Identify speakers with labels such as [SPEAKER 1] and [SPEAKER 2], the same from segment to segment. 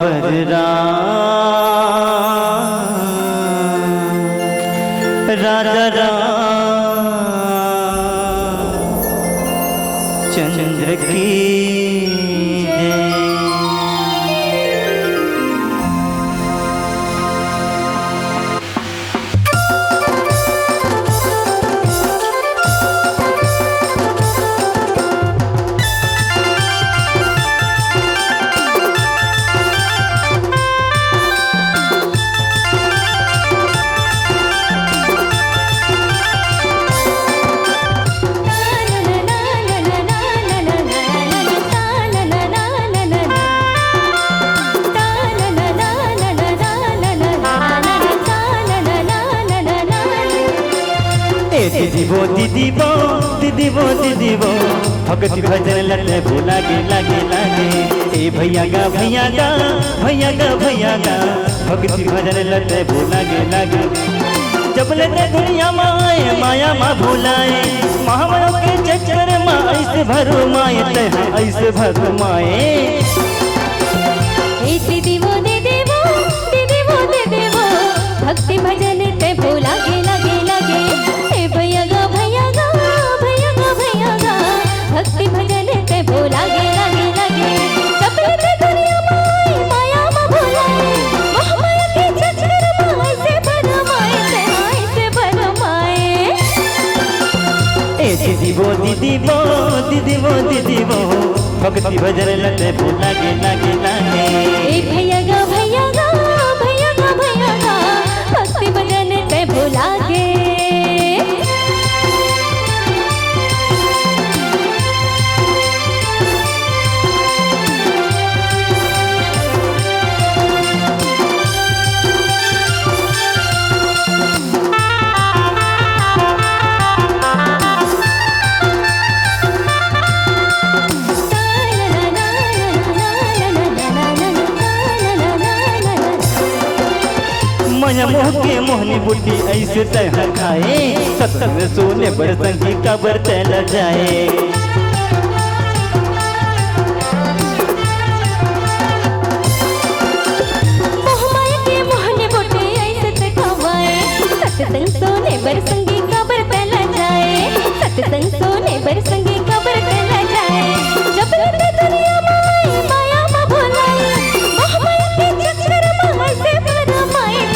[SPEAKER 1] राजा रामचंद्र की दीदी वो दीदी वो दीदी वो दीदी वो भक्ति भजन लगे लागे लागे लागे ए भैया गा भैया गा भैया गा भैया गा भक्ति भजन लगे लागे लागे जब लेते दुनिया माए माया माँ भुलाए महामनों के चक्कर माँ ऐसे भरो माए ऐसे भरो माए
[SPEAKER 2] दीदी वो दीदी वो दीदी वो दीदी वो भक्ति भजन ते लागे लागे लागे भैया गा भैया गा भैया गा भैया गा भक्ति भजन ते लागे लागे लागे चपलते दुनिया माए माया माँ भुलाए महामाया के चक्कर माए से भरमाए से भरमाए
[SPEAKER 1] ए दीदी वो दीदी वो दीदी वो दीदी वो भक्ति भजन लगे लागे लागे लागे
[SPEAKER 2] भैया गा भैया गा भैया गा भैया गा भक्ति भजन ते लागे
[SPEAKER 1] मया मोह के मोहनी बुद्धि ऐसे तह खाए सत्संग सोने पर संगी कबर तैल जाए
[SPEAKER 2] मोहमाया के मोहनी बुद्धि ऐसे तह खाए सत्संग सोने पर संगी कबर तैल जाए सत्संग सोने पर संगी कबर तैल जाए जब लेते दुनिया माए माया माँ भुलाए मोहमाया के चक्कर माए से भरमाए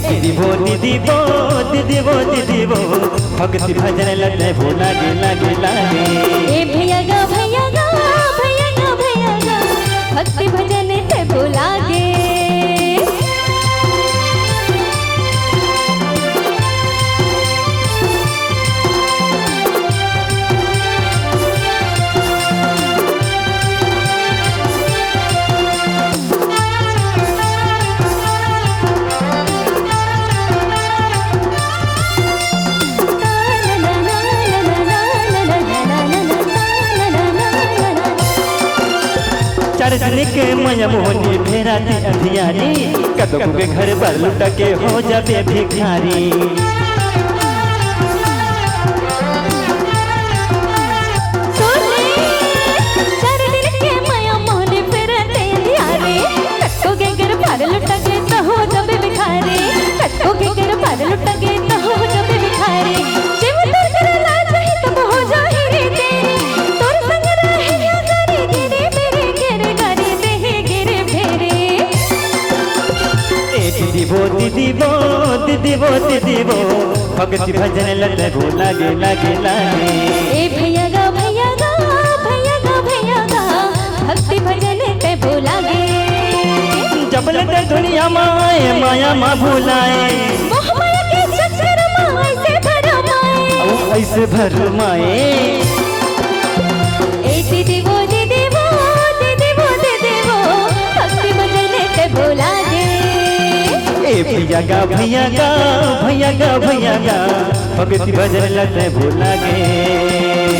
[SPEAKER 1] दीदी वो दीदी वो दीदी वो दीदी वो भक्ति भजन लगे लागे लागे लागे
[SPEAKER 2] भैया गा भैया गा भैया गा भैया गा भक्ति भजन ते लागे
[SPEAKER 1] चढ़ने के मया मोहनी फेराती अंधियारी कदम के घर पर लुटा के हो जाते भिखारी
[SPEAKER 2] चढ़ने के मया मोहनी फेराती अंधियारी कदम के घर पर लुटा के तो हो जाते भिखारी कदम के घर पर लुटा के तो हो जाते भिखारी जीव तर कर लाज ही तब हो जाए रे तेरे तोर संग रहे गारी गिरे मेरे गिरे गारी देहे गिरे फेरे
[SPEAKER 1] दीदी वो दीदी वो दीदी वो दीदी वो भक्ति भजन लगे लागे लागे लागे
[SPEAKER 2] भैया गा भैया गा भैया गा भैया गा भक्ति भजन ते लागे
[SPEAKER 1] जब लेते दुनिया माए माया माँ भुलाए
[SPEAKER 2] मोहमाया के चक्कर माए से भरमाए
[SPEAKER 1] ऐसे भरमाए
[SPEAKER 2] दीदी वो दीदी वो दीदी वो दीदी वो भक्ति भजन ते लागे
[SPEAKER 1] भैया गा भैया गा भैया गा भैया गा भक्ति भजन लगे लागे।